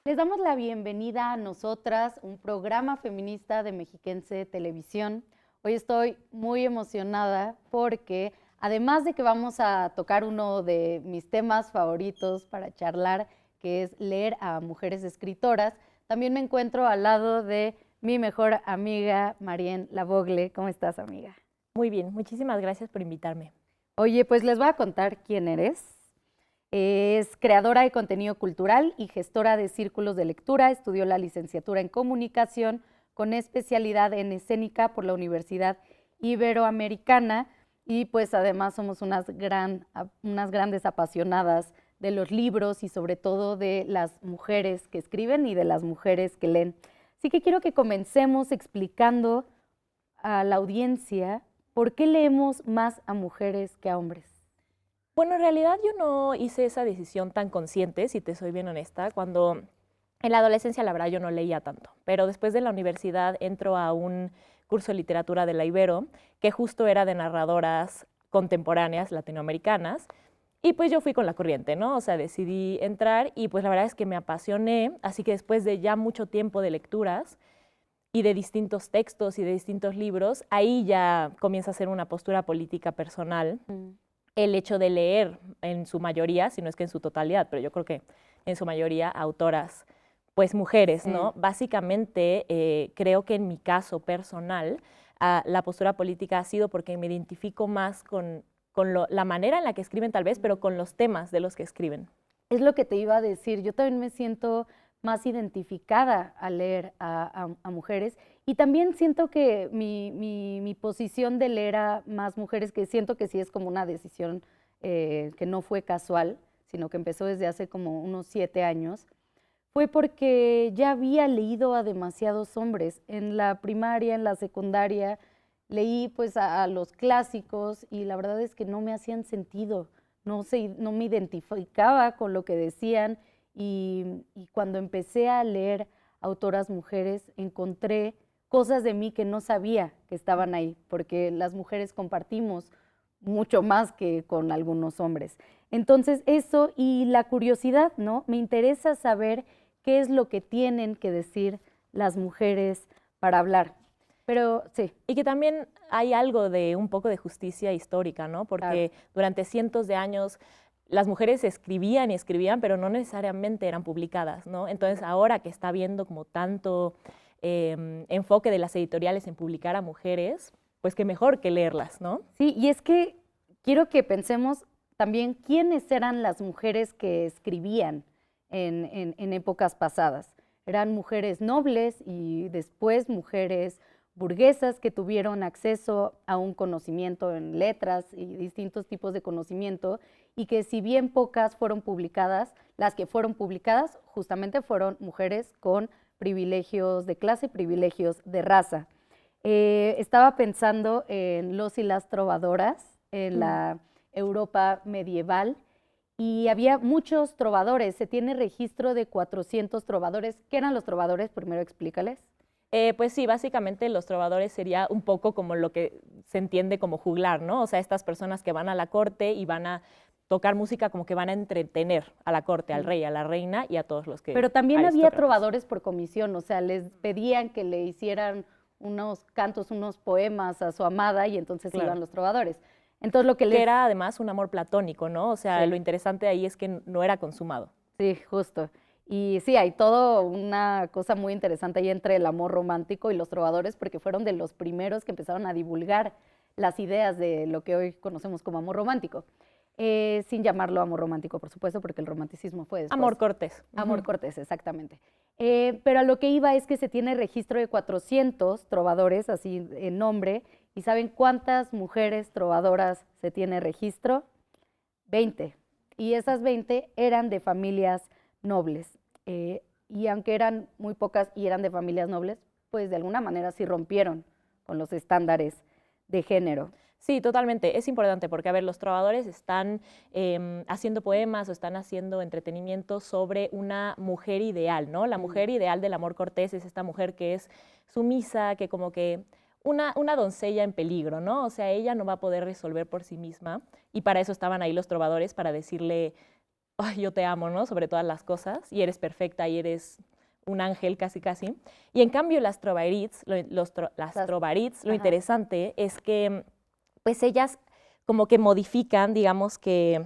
Les damos la bienvenida a Nosotras, un programa feminista de Mexiquense Televisión. Hoy estoy muy emocionada porque además de que vamos a tocar uno de mis temas favoritos para charlar, que es leer a mujeres escritoras, también me encuentro al lado de mi mejor amiga, Marién Lavogle. ¿Cómo estás, amiga? Muy bien, muchísimas gracias por invitarme. Oye, pues les voy a contar quién eres. Es creadora de contenido cultural y gestora de círculos de lectura. Estudió la licenciatura en comunicación con especialidad en escénica por la Universidad Iberoamericana y pues además somos unas grandes apasionadas de los libros y sobre todo de las mujeres que escriben y de las mujeres que leen. Así que quiero que comencemos explicando a la audiencia por qué leemos más a mujeres que a hombres. Bueno, en realidad yo no hice esa decisión tan consciente, si te soy bien honesta. Cuando en la adolescencia, la verdad, yo no leía tanto, pero después de la universidad entro a un curso de literatura de la Ibero, que justo era de narradoras contemporáneas latinoamericanas, y pues yo fui con la corriente, ¿no? O sea, decidí entrar y pues la verdad es que me apasioné, así que después de ya mucho tiempo de lecturas y de distintos textos y de distintos libros, ahí ya comienza a ser una postura política personal. El hecho de leer en su mayoría, si no es que en su totalidad, pero yo creo que en su mayoría autoras, pues mujeres, ¿no? Básicamente, creo que en mi caso personal, la postura política ha sido porque me identifico más con la manera en la que escriben tal vez, pero con los temas de los que escriben. Es lo que te iba a decir. Yo también me siento más identificada al leer a mujeres y también siento que mi posición de leer a más mujeres, que siento que sí es como una decisión que no fue casual, sino que empezó desde hace como unos 7 años, fue porque ya había leído a demasiados hombres. En la primaria, en la secundaria, leí pues a los clásicos y la verdad es que no me hacían sentido, no me identificaba con lo que decían y cuando empecé a leer autoras mujeres encontré cosas de mí que no sabía que estaban ahí, porque las mujeres compartimos mucho más que con algunos hombres. Entonces eso y la curiosidad, ¿no? Me interesa saber qué es lo que tienen que decir las mujeres para hablar. Pero sí. Y que también hay algo de un poco de justicia histórica, ¿no? Porque Claro. durante cientos de años las mujeres escribían y escribían, pero no necesariamente eran publicadas, ¿no? Entonces ahora que está habiendo como tanto enfoque de las editoriales en publicar a mujeres, pues qué mejor que leerlas, ¿no? Sí, y es que quiero que pensemos también quiénes eran las mujeres que escribían en épocas pasadas. Eran mujeres nobles y después mujeres burguesas que tuvieron acceso a un conocimiento en letras y distintos tipos de conocimiento y que si bien pocas fueron publicadas, las que fueron publicadas justamente fueron mujeres con privilegios de clase, privilegios de raza. Estaba pensando en los y las trovadoras en la Europa medieval y había muchos trovadores. Se tiene registro de 400 trovadores. ¿Qué eran los trovadores? Primero explícales. Pues sí, básicamente los trovadores sería un poco como lo que se entiende como juglar, ¿no? O sea, estas personas que van a la corte y van a tocar música como que van a entretener a la corte, al rey, a la reina y a todos los que Pero también había aristócratas. trovadores por comisión, o sea, les pedían que le hicieran unos cantos, unos poemas a su amada y entonces Claro. iban los trovadores. Entonces lo que Que les... era además un amor platónico, ¿no? O sea, Sí. lo interesante ahí es que no era consumado. Sí, justo. Y sí, hay todo una cosa muy interesante ahí entre el amor romántico y los trovadores, porque fueron de los primeros que empezaron a divulgar las ideas de lo que hoy conocemos como amor romántico. Sin llamarlo amor romántico, por supuesto, porque el romanticismo fue después. Amor cortés. Amor cortés, exactamente. Pero a lo que iba es que se tiene registro de 400 trovadores, así en nombre, y ¿saben cuántas mujeres trovadoras se tiene registro? 20. Y esas 20 eran de familias nobles. Y aunque eran muy pocas y eran de familias nobles, pues de alguna manera sí rompieron con los estándares de género. Sí, totalmente. Es importante porque, a ver, los trovadores están haciendo poemas o están haciendo entretenimiento sobre una mujer ideal, ¿no? La mujer ideal del amor cortés es esta mujer que es sumisa, que como que una doncella en peligro, ¿no? O sea, ella no va a poder resolver por sí misma y para eso estaban ahí los trovadores, para decirle, "Ay, yo te amo, ¿no? Sobre todas las cosas, y eres perfecta, y eres un ángel casi casi". Y en cambio las Trovarits, lo Ajá. interesante es que pues ellas como que modifican, digamos que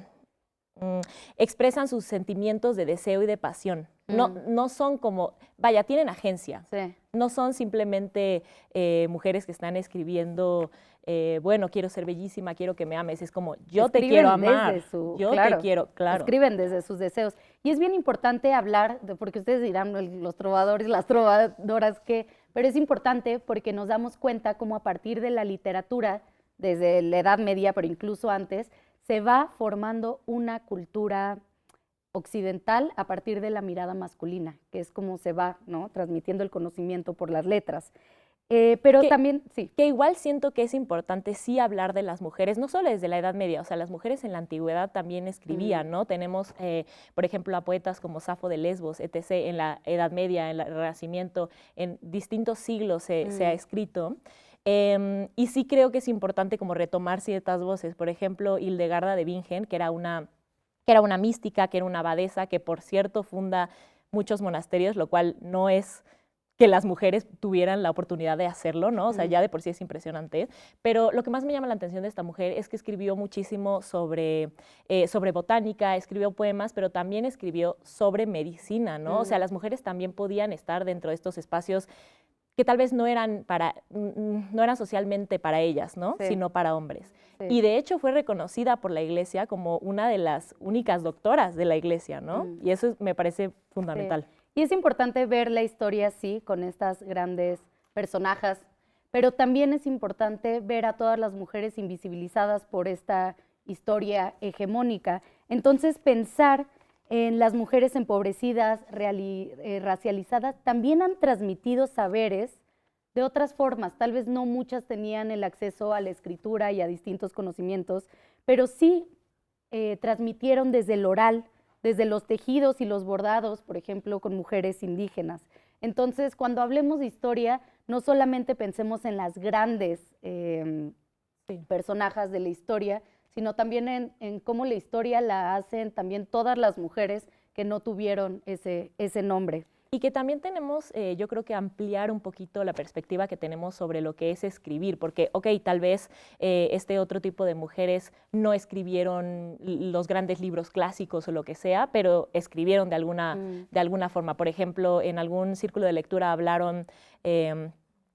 mm, expresan sus sentimientos de deseo y de pasión. No, Mm, no son como, vaya, tienen agencia. sí. No son simplemente mujeres que están escribiendo, bueno, quiero ser bellísima, quiero que me ames. Es como, yo te quiero Escriben desde amar, su, yo te claro, quiero, claro. escriben desde sus deseos. Y es bien importante hablar, porque ustedes dirán, los trovadores, las trovadoras, ¿qué? Pero es importante porque nos damos cuenta cómo a partir de la literatura, desde la Edad Media, pero incluso antes, se va formando una cultura occidental a partir de la mirada masculina, que es como se va, ¿no? Transmitiendo el conocimiento por las letras. Pero Que, también, sí. que igual siento que es importante sí hablar de las mujeres, no solo desde la Edad Media, o sea, las mujeres en la antigüedad también Mm, escribían, ¿no? Tenemos, por ejemplo, a poetas como Safo de Lesbos, etc., en la Edad Media, en el Renacimiento, en distintos siglos se ha mm, escrito. Y sí creo que es importante como retomar ciertas voces, por ejemplo, Hildegarda de Bingen, que era una mística, que era una abadesa, que por cierto funda muchos monasterios, lo cual no es que las mujeres tuvieran la oportunidad de hacerlo, ¿no? O sea, mm, ya de por sí es impresionante. Pero lo que más me llama la atención de esta mujer es que escribió muchísimo sobre botánica, escribió poemas, pero también escribió sobre medicina, ¿no? O sea, mm, las mujeres también podían estar dentro de estos espacios que tal vez no eran socialmente para ellas, ¿no? sí, Sino para hombres. sí. Y de hecho fue reconocida por la iglesia como una de las únicas doctoras de la iglesia, ¿no? Mm. Y eso me parece Sí. fundamental. Y es importante ver la historia así, con estas grandes personajes, pero también es importante ver a todas las mujeres invisibilizadas por esta historia hegemónica. Entonces, pensar en las mujeres empobrecidas, racializadas, también han transmitido saberes de otras formas. Tal vez no muchas tenían el acceso a la escritura y a distintos conocimientos, pero sí transmitieron desde el oral, desde los tejidos y los bordados, por ejemplo, con mujeres indígenas. Entonces, cuando hablemos de historia, no solamente pensemos en las grandes Sí. personajes de la historia, sino también en cómo la historia la hacen también todas las mujeres que no tuvieron ese nombre. Y que también tenemos, yo creo que ampliar un poquito la perspectiva que tenemos sobre lo que es escribir, porque, ok, tal vez este otro tipo de mujeres no escribieron los grandes libros clásicos o lo que sea, pero escribieron Mm, de alguna forma. Por ejemplo, en algún círculo de lectura hablaron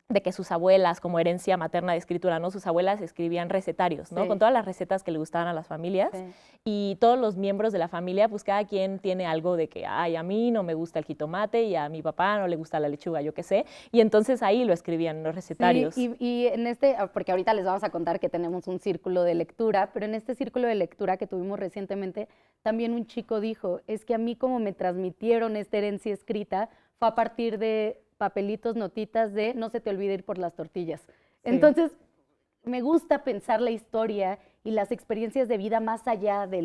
de que sus abuelas, como herencia materna de escritura, ¿no? Sus abuelas escribían recetarios, ¿no? Con sí, todas las recetas que le gustaban a las familias. sí. Y todos los miembros de la familia, pues cada quien tiene algo de que, ay, a mí no me gusta el jitomate y a mi papá no le gusta la lechuga, yo qué sé. Y entonces ahí lo escribían en los Sí, recetarios. y en porque ahorita les vamos a contar que tenemos un círculo de lectura, pero en este círculo de lectura que tuvimos recientemente, también un chico dijo, es que a mí como me transmitieron esta herencia escrita, fue a partir de papelitos, notitas de no se te olvide ir por las tortillas. Sí, Entonces, me gusta pensar la historia y las experiencias de vida más allá de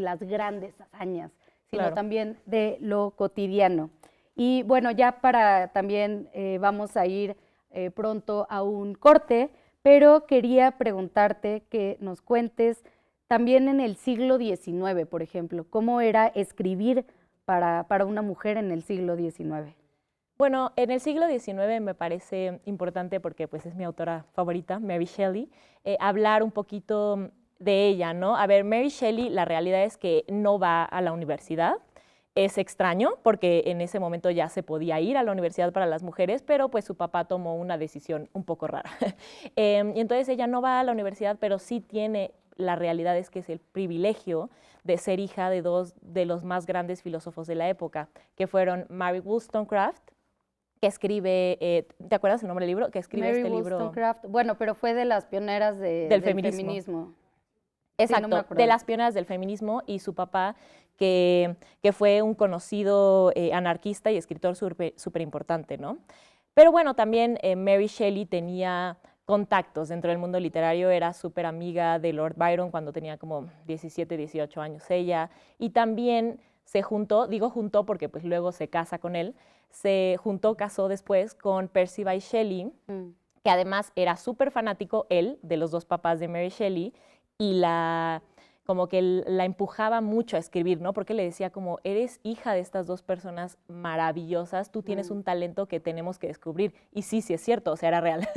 las grandes hazañas, sino claro. también de lo cotidiano. Y bueno, ya para también vamos a ir pronto a un corte, pero quería preguntarte que nos cuentes también en el siglo XIX, por ejemplo, cómo era escribir para una mujer en el siglo XIX. Bueno, en el siglo XIX me parece importante, porque pues es mi autora favorita, Mary Shelley, hablar un poquito de ella, ¿no? A ver, Mary Shelley, la realidad es que no va a la universidad. Es extraño porque en ese momento ya se podía ir a la universidad para las mujeres, pero pues su papá tomó una decisión un poco rara. Y entonces ella no va a la universidad, pero sí tiene, la realidad es que es el privilegio de ser hija de dos de los más grandes filósofos de la época, que fueron Mary Wollstonecraft, que escribe, ¿te acuerdas el nombre del libro? Que escribe Mary este libro Wollstonecraft, bueno, pero fue de las pioneras del del feminismo. feminismo. Sí, no me Exacto, de acuerdo. las pioneras del feminismo, y su papá, que fue un conocido anarquista y escritor súper importante, ¿no? Pero bueno, también Mary Shelley tenía contactos dentro del mundo literario, era súper amiga de Lord Byron cuando tenía como 17, 18 años ella, y también se juntó, digo juntó porque pues luego se casa con él, se juntó, casó después con Percy Bysshe Shelley, Mm, que además era súper fanático él de los dos papás de Mary Shelley, y como que la empujaba mucho a escribir, ¿no? Porque le decía como, eres hija de estas dos personas maravillosas, tú tienes un talento que tenemos que descubrir. Y sí, sí es cierto, o sea, era real.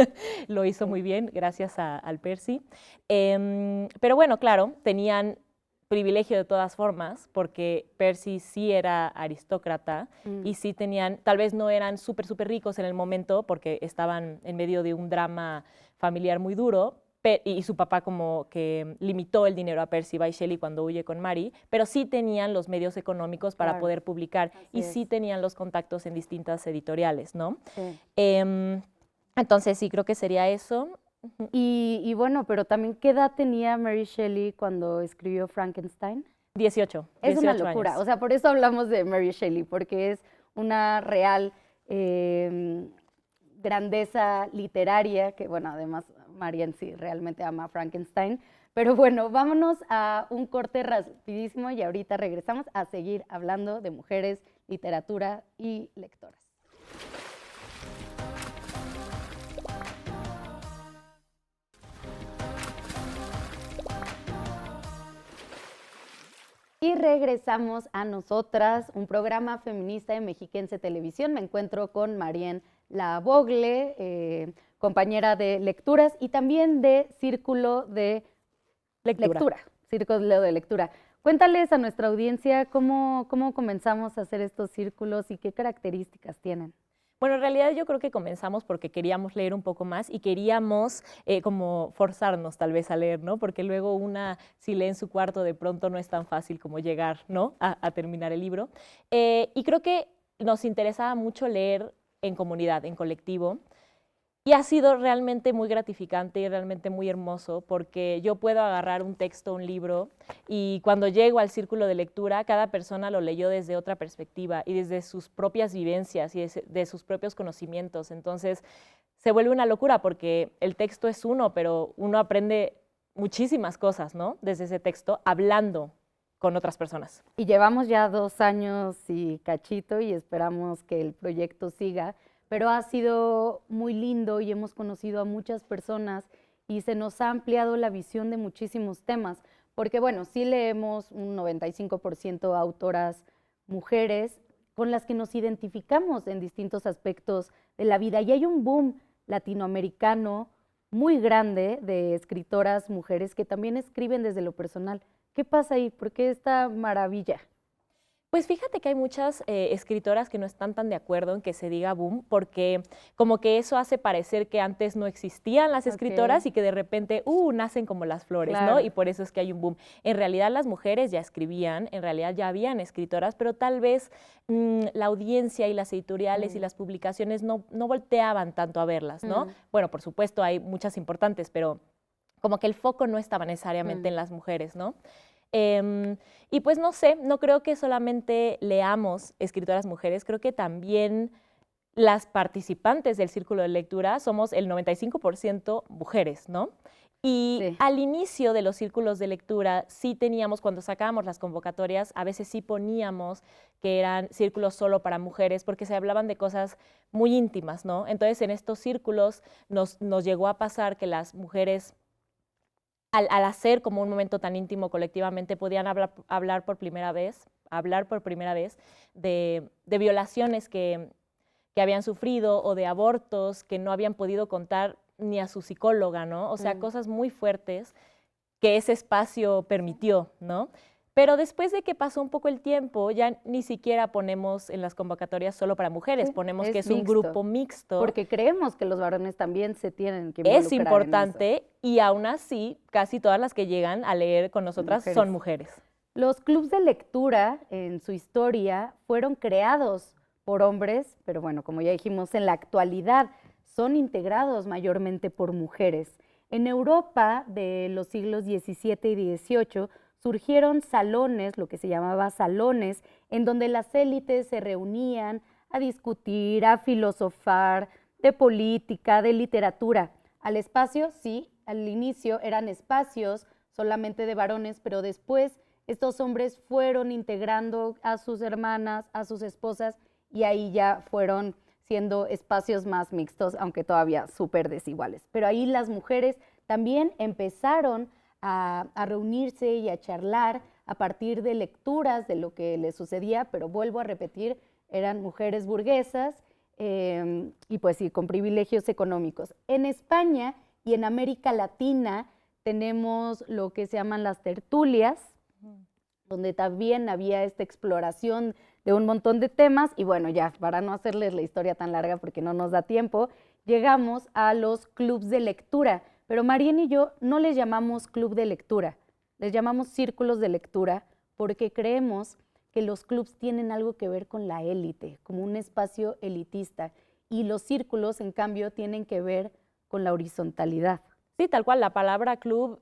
Lo hizo muy bien, gracias al Percy. Pero bueno, claro, tenían privilegio de todas formas, porque Percy sí era aristócrata y sí tenían, tal vez no eran súper, súper ricos en el momento, porque estaban en medio de un drama familiar muy duro, y su papá como que limitó el dinero a Percy Bysshe Shelley cuando huye con Mary, pero sí tenían los medios económicos para poder publicar y sí tenían los contactos en distintas editoriales, ¿no? Sí. Entonces sí, creo que sería eso. Y bueno, pero también, ¿qué edad tenía Mary Shelley cuando escribió Frankenstein? 18. Es 18 una locura, años. o sea, por eso hablamos de Mary Shelley, porque es una real grandeza literaria, que bueno, además Marian sí realmente ama a Frankenstein. Pero bueno, vámonos a un corte rapidísimo y ahorita regresamos a seguir hablando de mujeres, literatura y lectoras. Y regresamos a Nosotras, un programa feminista de Mexiquense Televisión. Me encuentro con Marian Lavogle, compañera de lecturas y también de Círculo de Lectura. Círculo de Lectura. Cuéntales a nuestra audiencia cómo comenzamos a hacer estos círculos y qué características tienen. Bueno, en realidad yo creo que comenzamos porque queríamos leer un poco más y queríamos como forzarnos tal vez a leer, ¿no? Porque luego si lee en su cuarto, de pronto no es tan fácil como llegar, ¿no? A terminar el libro. Y creo que nos interesaba mucho leer en comunidad, en colectivo. Y ha sido realmente muy gratificante y realmente muy hermoso porque yo puedo agarrar un texto, un libro, y cuando llego al círculo de lectura, cada persona lo leyó desde otra perspectiva y desde sus propias vivencias y de sus propios conocimientos. Entonces, se vuelve una locura porque el texto es uno, pero uno aprende muchísimas cosas, ¿no? Desde ese texto, hablando con otras personas. Y llevamos ya 2 años y cachito y esperamos que el proyecto siga. Pero ha sido muy lindo y hemos conocido a muchas personas y se nos ha ampliado la visión de muchísimos temas, porque bueno, sí leemos un 95% autoras mujeres con las que nos identificamos en distintos aspectos de la vida y hay un boom latinoamericano muy grande de escritoras mujeres que también escriben desde lo personal. ¿Qué pasa ahí? ¿Por qué esta maravilla? Pues fíjate que hay muchas escritoras que no están tan de acuerdo en que se diga boom, porque como que eso hace parecer que antes no existían las escritoras y que de repente, nacen como las flores, Claro. ¿no? Y por eso es que hay un boom. En realidad las mujeres ya escribían, en realidad ya habían escritoras, pero tal vez la audiencia y las editoriales y las publicaciones no volteaban tanto a verlas, ¿no? Bueno, por supuesto hay muchas importantes, pero como que el foco no estaba necesariamente en las mujeres, ¿no? Y pues no sé, no creo que solamente leamos escritoras mujeres, creo que también las participantes del círculo de lectura somos el 95% mujeres, ¿no? Y al inicio de los círculos de lectura sí teníamos, cuando sacábamos las convocatorias, a veces sí poníamos que eran círculos solo para mujeres porque se hablaban de cosas muy íntimas, ¿no? Entonces en estos círculos nos llegó a pasar que las mujeres al hacer como un momento tan íntimo colectivamente, podían hablar por primera vez de violaciones que habían sufrido o de abortos que no habían podido contar ni a su psicóloga, ¿no? O sea, cosas muy fuertes que ese espacio permitió, ¿no? Pero después de que pasó un poco el tiempo, ya ni siquiera ponemos en las convocatorias solo para mujeres, ponemos que es un grupo mixto. Porque creemos que los varones también se tienen que involucrar. Es importante y aún así casi todas las que llegan a leer con nosotras son mujeres. Los clubs de lectura en su historia fueron creados por hombres, pero bueno, como ya dijimos, en la actualidad son integrados mayormente por mujeres. En Europa de los siglos XVII y XVIII surgieron salones, lo que se llamaba salones, en donde las élites se reunían a discutir, a filosofar de política, de literatura. Al espacio, sí, al inicio eran espacios solamente de varones, pero después estos hombres fueron integrando a sus hermanas, a sus esposas, y ahí ya fueron siendo espacios más mixtos, aunque todavía súper desiguales. Pero ahí las mujeres también empezaron a reunirse y a charlar a partir de lecturas de lo que les sucedía, pero vuelvo a repetir, eran mujeres burguesas y pues sí, con privilegios económicos. En España y en América Latina tenemos lo que se llaman las tertulias, donde también había esta exploración de un montón de temas y bueno, ya para no hacerles la historia tan larga porque no nos da tiempo, llegamos a los clubs de lectura, pero Marién y yo no les llamamos club de lectura, les llamamos círculos de lectura porque creemos que los clubs tienen algo que ver con la élite, como un espacio elitista, y los círculos, en cambio, tienen que ver con la horizontalidad. Sí, tal cual, la palabra club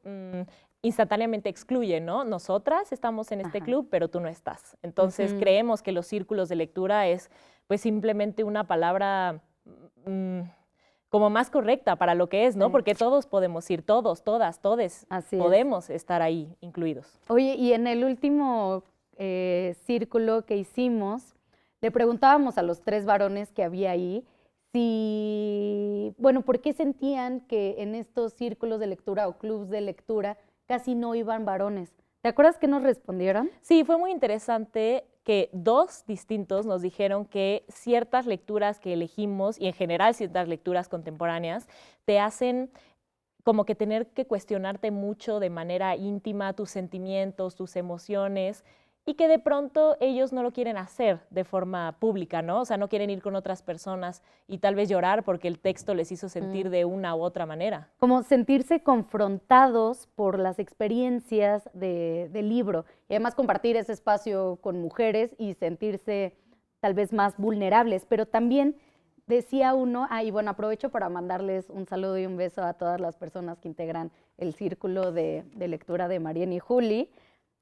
instantáneamente excluye, ¿no? Nosotras estamos en este club, pero tú no estás. Entonces creemos que los círculos de lectura es pues simplemente una palabra como más correcta para lo que es, ¿no? Sí. Porque todos podemos ir, todos, todas, todes, podemos estar ahí incluidos. Oye, y en el último círculo que hicimos, le preguntábamos a los 3 varones que había ahí si, bueno, ¿por qué sentían que en estos círculos de lectura o clubs de lectura casi no iban varones? ¿Te acuerdas qué nos respondieron? Sí, fue muy interesante que 2 distintos nos dijeron que ciertas lecturas que elegimos, y en general ciertas lecturas contemporáneas, te hacen como que tener que cuestionarte mucho de manera íntima tus sentimientos, tus emociones, y que de pronto ellos no lo quieren hacer de forma pública, ¿no? O sea, no quieren ir con otras personas y tal vez llorar porque el texto les hizo sentir de una u otra manera. Como sentirse confrontados por las experiencias del libro y además compartir ese espacio con mujeres y sentirse tal vez más vulnerables, pero también decía uno, y bueno, aprovecho para mandarles un saludo y un beso a todas las personas que integran el círculo de lectura de Marién y Juli,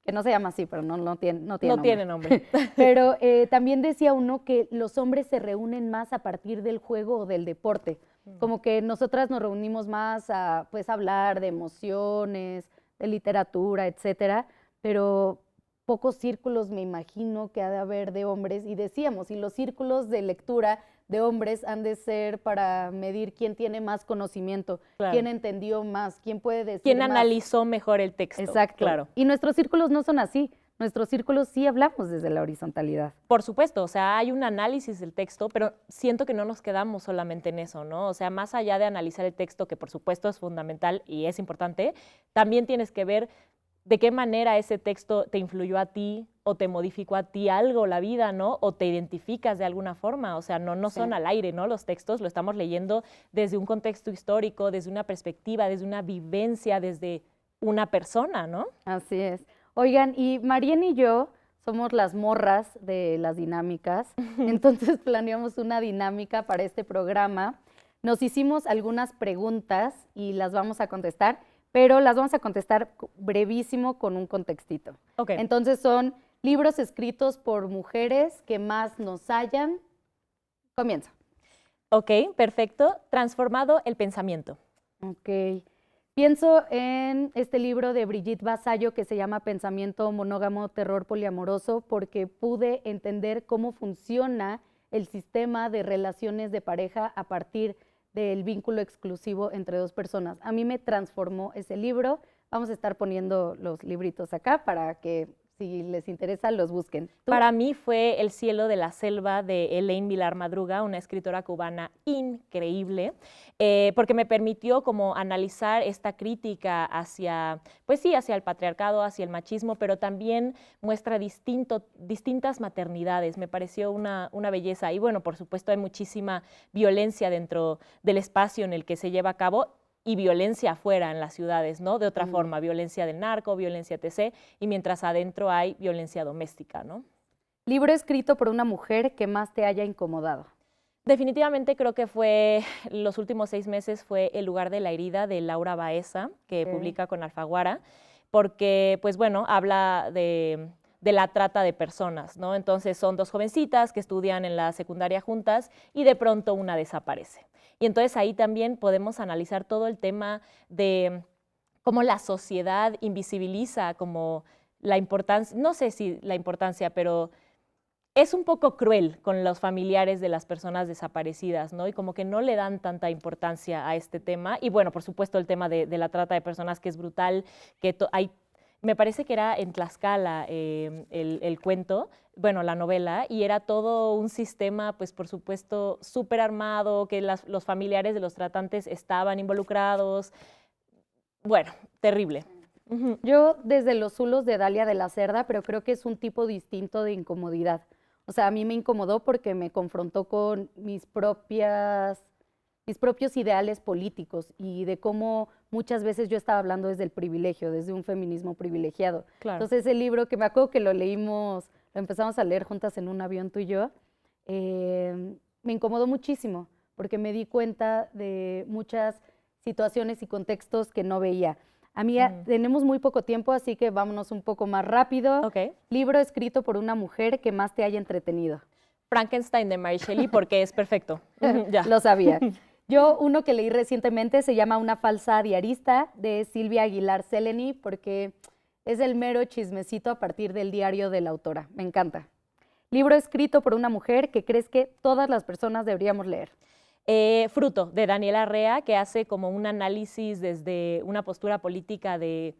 que no se llama así, pero no tiene nombre. Pero también decía uno que los hombres se reúnen más a partir del juego o del deporte. Como que nosotras nos reunimos más a pues, hablar de emociones, de literatura, etcétera, pero pocos círculos me imagino que ha de haber de hombres. Y decíamos, y los círculos de lectura de hombres han de ser para medir quién tiene más conocimiento, claro, quién entendió más, quién puede decir quién más. Analizó mejor el texto. Exacto. Claro. Y nuestros círculos no son así. Nuestros círculos sí hablamos desde la horizontalidad. Por supuesto, o sea, hay un análisis del texto, pero siento que no nos quedamos solamente en eso, ¿no? O sea, más allá de analizar el texto, que por supuesto es fundamental y es importante, también tienes que ver de qué manera ese texto te influyó a ti o te modificó a ti algo la vida, ¿no? O te identificas de alguna forma, o sea, no son al aire, ¿no? Los textos lo estamos leyendo desde un contexto histórico, desde una perspectiva, desde una vivencia, desde una persona, ¿no? Así es. Oigan, y Marién y yo somos las morras de las dinámicas, entonces planeamos una dinámica para este programa. Nos hicimos algunas preguntas y las vamos a contestar, pero las vamos a contestar brevísimo con un contextito. Okay. Entonces son libros escritos por mujeres que más nos hayan. Comienza. Ok, perfecto. Transformado el pensamiento. Ok. Pienso en este libro de Brigitte Vasallo que se llama Pensamiento monógamo, terror poliamoroso, porque pude entender cómo funciona el sistema de relaciones de pareja a partir del vínculo exclusivo entre 2 personas. A mí me transformó ese libro. Vamos a estar poniendo los libritos acá para que si les interesa los busquen. ¿Tú? Para mí fue El cielo de la selva de Elaine Vilar Madruga, una escritora cubana increíble, porque me permitió como analizar esta crítica hacia, pues sí, hacia el patriarcado, hacia el machismo, pero también muestra distintas maternidades. Me pareció una belleza. Y bueno, por supuesto hay muchísima violencia dentro del espacio en el que se lleva a cabo, y violencia afuera en las ciudades, ¿no? De otra forma, violencia del narco, violencia etc., y mientras adentro hay violencia doméstica, ¿no? Libro escrito por una mujer que más te haya incomodado. Definitivamente creo que fue, los últimos 6 meses fue El lugar de la herida de Laura Baeza, que publica con Alfaguara, porque, pues bueno, habla de la trata de personas, ¿no? Entonces son 2 jovencitas que estudian en la secundaria juntas y de pronto una desaparece. Y entonces ahí también podemos analizar todo el tema de cómo la sociedad invisibiliza como la importancia, no sé si la importancia, pero es un poco cruel con los familiares de las personas desaparecidas, ¿no? Y como que no le dan tanta importancia a este tema. Y bueno, por supuesto, el tema de la trata de personas, que es brutal, que me parece que era en Tlaxcala el cuento, bueno, la novela, y era todo un sistema, pues por supuesto, súper armado, que los familiares de los tratantes estaban involucrados. Bueno, terrible. Yo desde los zulos de Dalia de la Cerda, pero creo que es un tipo distinto de incomodidad. O sea, a mí me incomodó porque me confrontó con mis propios ideales políticos y de cómo muchas veces yo estaba hablando desde el privilegio, desde un feminismo privilegiado. Claro. Entonces el libro, que me acuerdo que lo empezamos a leer juntas en un avión tú y yo, me incomodó muchísimo porque me di cuenta de muchas situaciones y contextos que no veía. Amiga, tenemos muy poco tiempo, así que vámonos un poco más rápido. Okay. Libro escrito por una mujer que más te haya entretenido. Frankenstein de Mary Shelley, porque es perfecto. Ya. Lo sabía. Yo, uno que leí recientemente se llama Una falsa diarista, de Silvia Aguilar Seleni, porque es el mero chismecito a partir del diario de la autora. Me encanta. Libro escrito por una mujer que crees que todas las personas deberíamos leer. Fruto, de Daniela Rea, que hace como un análisis desde una postura política de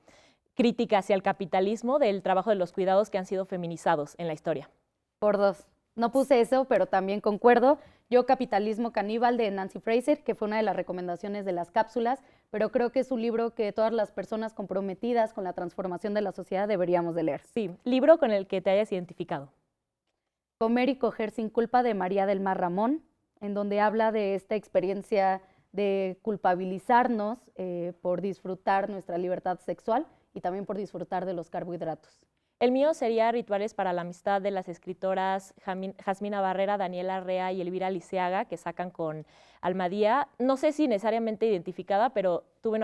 crítica hacia el capitalismo del trabajo de los cuidados que han sido feminizados en la historia. Por dos. No puse eso, pero también concuerdo. Yo, Capitalismo Caníbal, de Nancy Fraser, que fue una de las recomendaciones de las cápsulas, pero creo que es un libro que todas las personas comprometidas con la transformación de la sociedad deberíamos de leer. Sí, libro con el que te hayas identificado. Comer y coger sin culpa, de María del Mar Ramón, en donde habla de esta experiencia de culpabilizarnos por disfrutar nuestra libertad sexual y también por disfrutar de los carbohidratos. El mío sería Rituales para la Amistad, de las escritoras Jasmina Barrera, Daniela Rea y Elvira Liceaga, que sacan con Almadía. No sé si necesariamente identificada, pero tuve un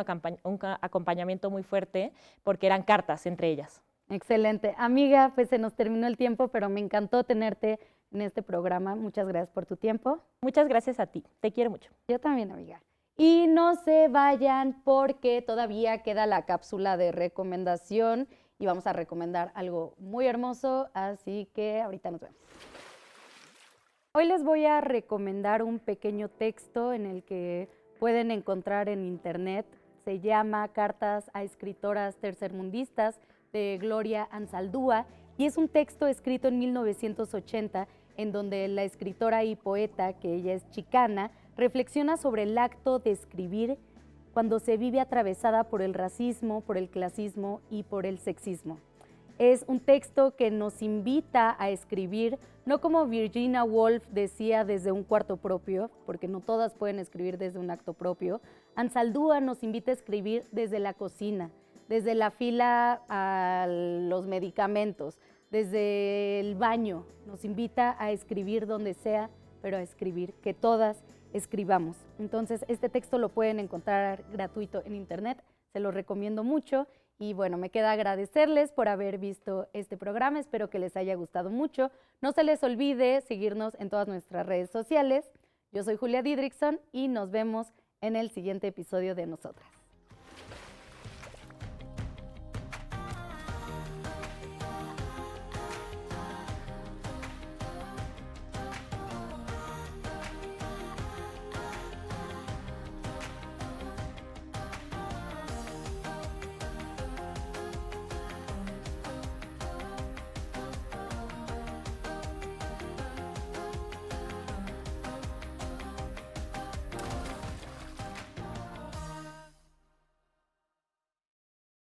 acompañamiento muy fuerte porque eran cartas entre ellas. Excelente. Amiga, pues se nos terminó el tiempo, pero me encantó tenerte en este programa. Muchas gracias por tu tiempo. Muchas gracias a ti. Te quiero mucho. Yo también, amiga. Y no se vayan porque todavía queda la cápsula de recomendación y vamos a recomendar algo muy hermoso, así que ahorita nos vemos. Hoy les voy a recomendar un pequeño texto en el que pueden encontrar en internet. Se llama Cartas a escritoras tercermundistas, de Gloria Anzaldúa, y es un texto escrito en 1980 en donde la escritora y poeta, que ella es chicana, reflexiona sobre el acto de escribir cuando se vive atravesada por el racismo, por el clasismo y por el sexismo. Es un texto que nos invita a escribir, no como Virginia Woolf decía, desde un cuarto propio, porque no todas pueden escribir desde un acto propio. Anzaldúa nos invita a escribir desde la cocina, desde la fila a los medicamentos, desde el baño. Nos invita a escribir donde sea, pero a escribir, que todas escribamos. Entonces, este texto lo pueden encontrar gratuito en internet, se lo recomiendo mucho. Y bueno, me queda agradecerles por haber visto este programa, espero que les haya gustado mucho. No se les olvide seguirnos en todas nuestras redes sociales. Yo soy Julia Didrikson y nos vemos en el siguiente episodio de Nosotras.